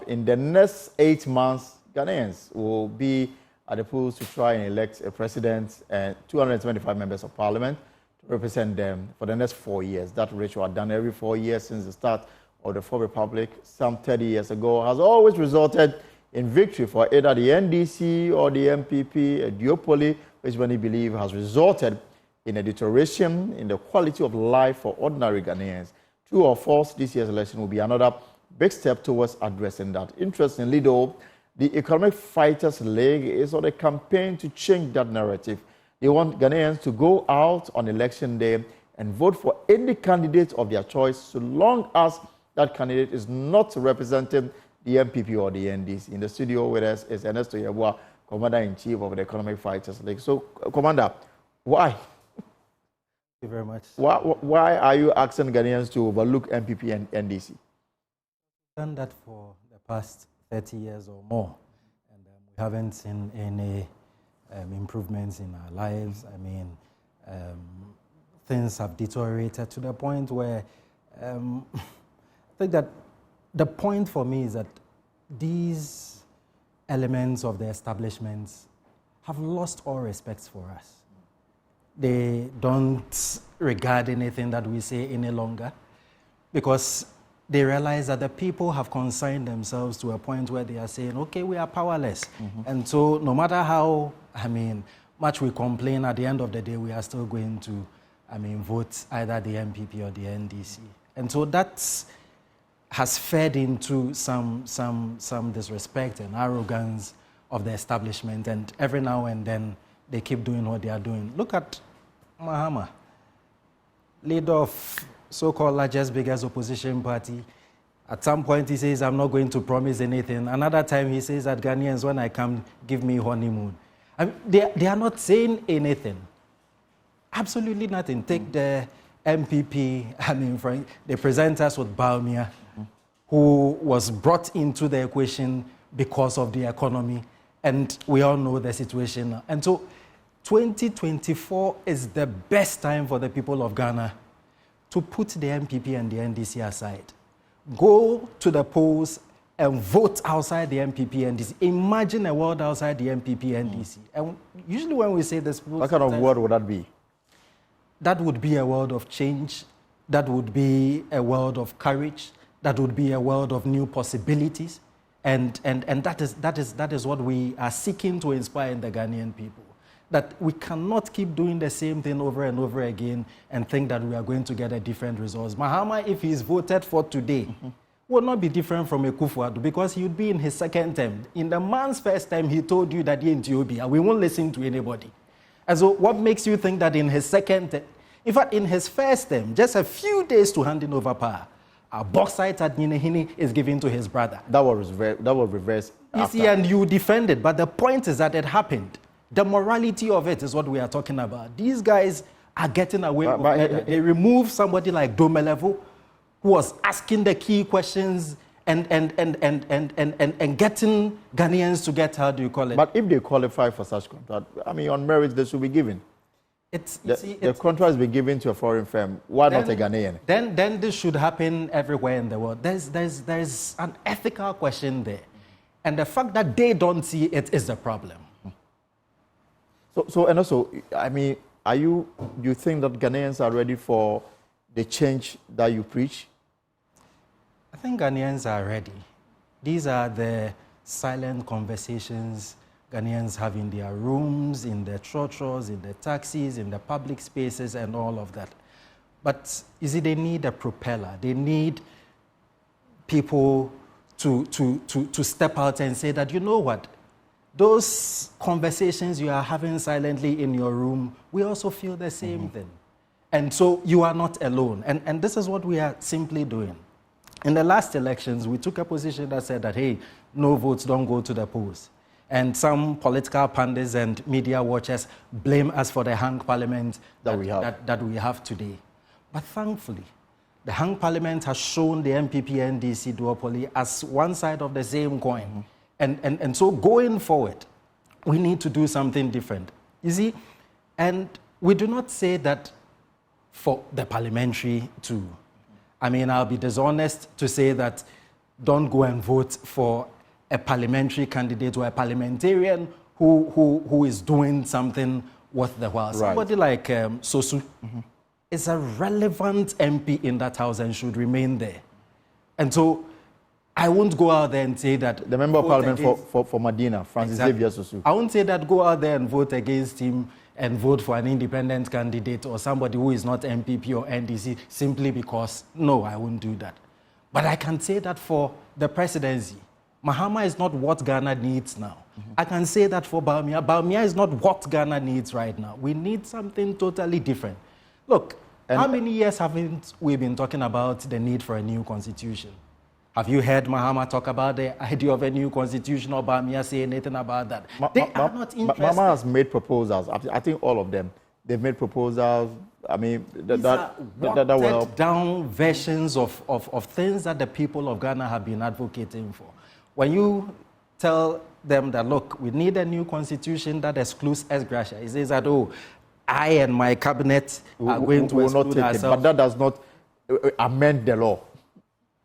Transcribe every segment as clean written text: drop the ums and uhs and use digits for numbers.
in the next 8 months, Ghanaians will be at the polls to try and elect a president and 225 members of parliament to represent them for the next 4 years. That ritual done every 4 years since the start of the Fourth Republic, some 30 years ago, has always resulted in victory for either the NDC or the NPP, a duopoly, which many believe has resulted in a deterioration in the quality of life for ordinary Ghanaians. True or false, this year's election will be another big step towards addressing that. Interestingly, though, the Economic Fighters League is on a campaign to change that narrative. They want Ghanaians to go out on election day and vote for any candidate of their choice, so long as that candidate is not representing the NPP or the NDC. In the studio with us is Ernesto Yeboah, Commander-in-Chief of the Economic Fighters League. So, Commander, why? Thank you very much. Why are you asking Ghanaians to overlook NPP and NDC? We've done that for the past 30 years or more, and we haven't seen any improvements in our lives. I mean, things have deteriorated to the point where I think that the point for me is that these elements of the establishments have lost all respect for us. They don't regard anything that we say any longer because they realize that the people have consigned themselves to a point where they are saying, okay, we are powerless. And so no matter how, much we complain, at the end of the day, we are still going to, vote either the NPP or the NDC. And so that has fed into some disrespect and arrogance of the establishment, and every now and then they keep doing what they are doing. Look at Mahama, leader of so-called largest, biggest opposition party. At some point he says, I'm not going to promise anything. Another time he says that Ghanaians, when I come, give me honeymoon. They are not saying anything. Absolutely nothing. Take the MPP, they present us with Baumia, who was brought into the equation because of the economy, and we all know the situation now. And so 2024 is the best time for the people of Ghana to put the MPP and the NDC aside. Go to the polls and vote outside the MPP and NDC. Imagine a world outside the MPP and NDC. And usually when we say this... What kind of world would that be? That would be a world of change. That would be a world of courage. That would be a world of new possibilities. And that is what we are seeking to inspire in the Ghanaian people. That we cannot keep doing the same thing over and over again and think that we are going to get a different result. Mahama, if he is voted for today, will not be different from Akufo-Addo because he would be in his second term. In the man's first time, he told you that he in Ethiopia, we won't listen to anybody. And so what makes you think that in his second term, in fact, in his first term, just a few days to handing over power, a bauxite at Ninehini is given to his brother. That was reversed. You see, and you defend it, but the point is that it happened. The morality of it is what we are talking about. These guys are getting away with it. They remove somebody like Domelevo, who was asking the key questions and getting Ghanaians to get, how do you call it? But if they qualify for such contract, on merit, they should be given. The contract has been given to a foreign firm. Why not a Ghanaian? Then this should happen everywhere in the world. There's an ethical question there. And the fact that they don't see it is the problem. So and also, do you think that Ghanaians are ready for the change that you preach? I think Ghanaians are ready. These are the silent conversations Ghanaians have in their rooms, in their trotros, in their taxis, in the public spaces, and all of that. But you see, they need a propeller. They need people to step out and say that, you know what? Those conversations you are having silently in your room, we also feel the same thing. And so you are not alone. And this is what we are simply doing. In the last elections, we took a position that said that, hey, no votes, don't go to the polls. And some political pundits and media watchers blame us for the hung parliament that we have today. But thankfully, the hung parliament has shown the NPP and NDC duopoly as one side of the same coin. And so going forward, we need to do something different. You see, and we do not say that for the parliamentary too. I'll be dishonest to say that don't go and vote for a parliamentary candidate or a parliamentarian who is doing something worth the while. Right. Somebody like Sosu is a relevant MP in that house and should remain there. And so I won't go out there and say that... The Member of Parliament for Medina, Francis Xavier Sosu. I won't say that go out there and vote against him and vote for an independent candidate or somebody who is not NPP or NDC simply because, no, I won't do that. But I can say that for the presidency, Mahama is not what Ghana needs now. I can say that for Bawumia. Bawumia is not what Ghana needs right now. We need something totally different. Look, how many years haven't we been talking about the need for a new constitution? Have you heard Mahama talk about the idea of a new constitution or Bawumia say anything about that? They are not interested. Mahama has made proposals. I think all of them. They've made proposals. I mean, that will help. Down versions of things that the people of Ghana have been advocating for. When you tell them that, look, we need a new constitution that excludes ex gratia, it says that, oh, I and my cabinet are going to exclude ourselves. But that does not amend the law.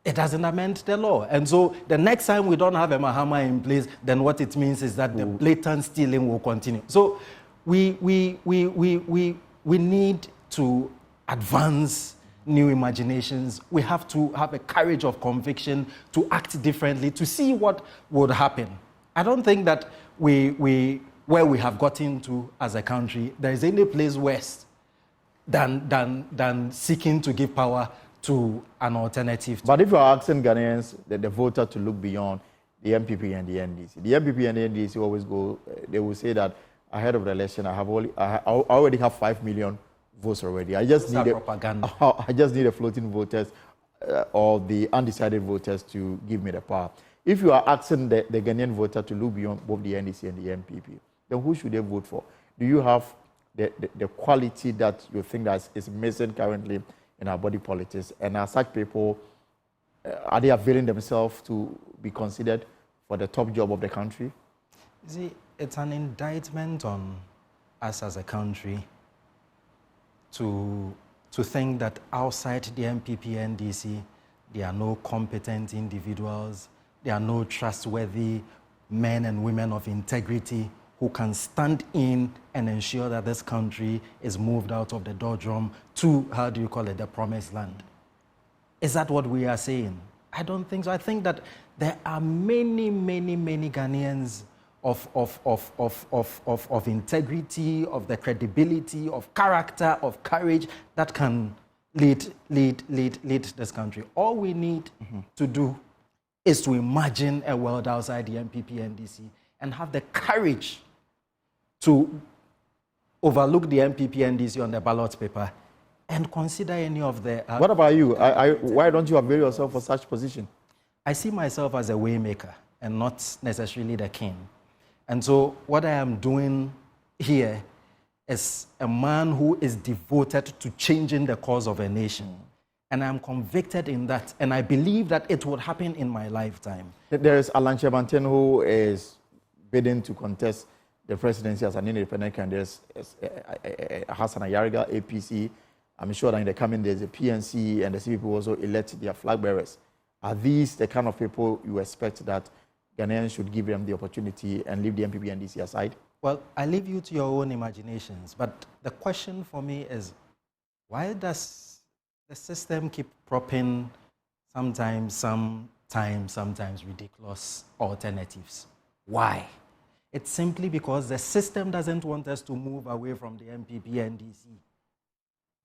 It doesn't amend the law. And so the next time we don't have a Mahama in place, then what it means is that the blatant stealing will continue. So we need to advance new imaginations. We have to have a courage of conviction to act differently, to see what would happen. I don't think that where we have gotten to as a country, there is any place worse than seeking to give power to an alternative. But if you are asking Ghanaians, the voter, to look beyond the NPP and the NDC, the NPP and the NDC always go, they will say that ahead of the election, I already have 5 million votes already. I just need a floating voters or the undecided voters to give me the power. If you are asking the Ghanaian voter to look beyond both the NDC and the NPP, then who should they vote for? Do you have the quality that you think that is missing currently in our body politics? And as such people, are they availing themselves to be considered for the top job of the country? See, it's an indictment on us as a country to think that outside the NPP, NDC, there are no competent individuals, there are no trustworthy men and women of integrity who can stand in and ensure that this country is moved out of the doldrum to, the promised land. Is that what we are saying? I don't think so. I think that there are many Ghanaians of integrity, of the credibility, of character, of courage that can lead this country. All we need to do is to imagine a world outside the NPP, NDC, and have the courage to overlook the NPP, NDC on the ballot paper and consider any of the... What about you? Why don't you avail yourself for such position? I see myself as a waymaker and not necessarily the king. And so what I am doing here is a man who is devoted to changing the course of a nation. And I'm convicted in that. And I believe that it would happen in my lifetime. There is Alan Chebanten who is bidding to contest the presidency as an independent candidate. Hassan Ayariga, APC. I'm sure that in the coming days, the PNC and the CPP will also elect their flag bearers. Are these the kind of people you expect that Ghanaians should give them the opportunity and leave the NPP and NDC aside? Well, I leave you to your own imaginations. But the question for me is, why does the system keep propping sometimes ridiculous alternatives? Why? It's simply because the system doesn't want us to move away from the NPP, NDC.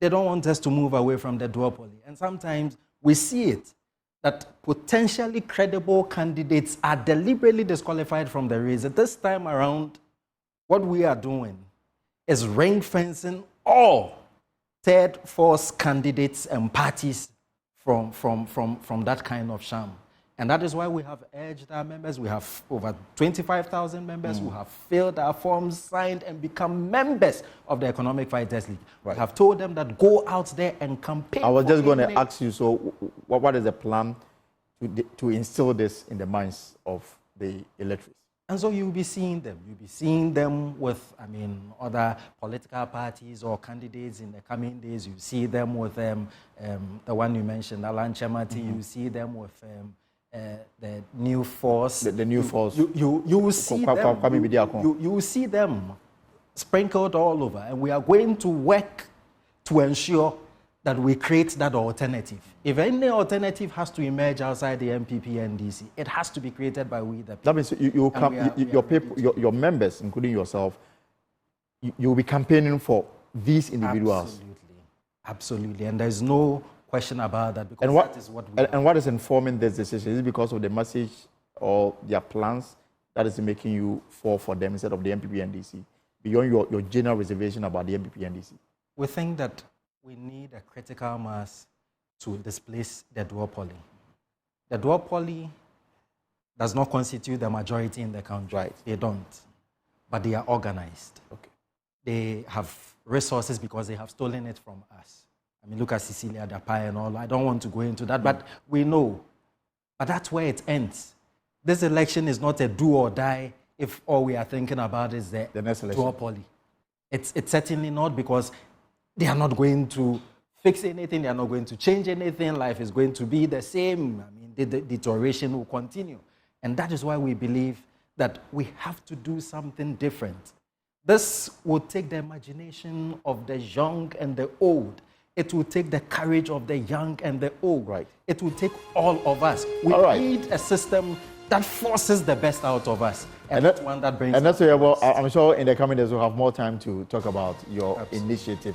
They don't want us to move away from the duopoly. And sometimes we see it, that potentially credible candidates are deliberately disqualified from the race. This time around, what we are doing is ring-fencing all third, fourth candidates and parties from that kind of sham. And that is why we have urged our members. We have over 25,000 members who have filled our forms, signed, and become members of the Economic Fighters League. Right. We have told them that go out there and campaign. I was just going to ask you, so what is the plan to instill this in the minds of the electors? And so you'll be seeing them. You'll be seeing them with, other political parties or candidates in the coming days. You see them with the one you mentioned, Alan Chebanten. You see them with the new force. The new force. You will see them. You will see them sprinkled all over, and we are going to work to ensure that we create that alternative. If any alternative has to emerge outside the NPP NDC, it has to be created by we the people. That means your people, your members, including yourself, you will be campaigning for these individuals. Absolutely, and there's no question about that, because that is what we and what is informing this decision? Is it because of the message or their plans that is making you fall for them instead of the NPP NDC, beyond your general reservation about the NPP NDC? We think that we need a critical mass to displace the duopoly. The duopoly does not constitute the majority in the country. Right. They don't. But they are organized. Okay. They have resources because they have stolen it from us. I mean, look at Cecilia Dapai and all. I don't want to go into that, but we know. But that's where it ends. This election is not a do or die if all we are thinking about is the next election. Duopoly. It's certainly not, because they are not going to fix anything. They are not going to change anything. Life is going to be the same. I mean, the deterioration will continue. And that is why we believe that we have to do something different. This will take the imagination of the young and the old. It will take the courage of the young and the old. Right. It will take all of us. We need a system that forces the best out of us. And that's one that brings. And that's why, well, I'm sure in the coming days we'll have more time to talk about your initiative.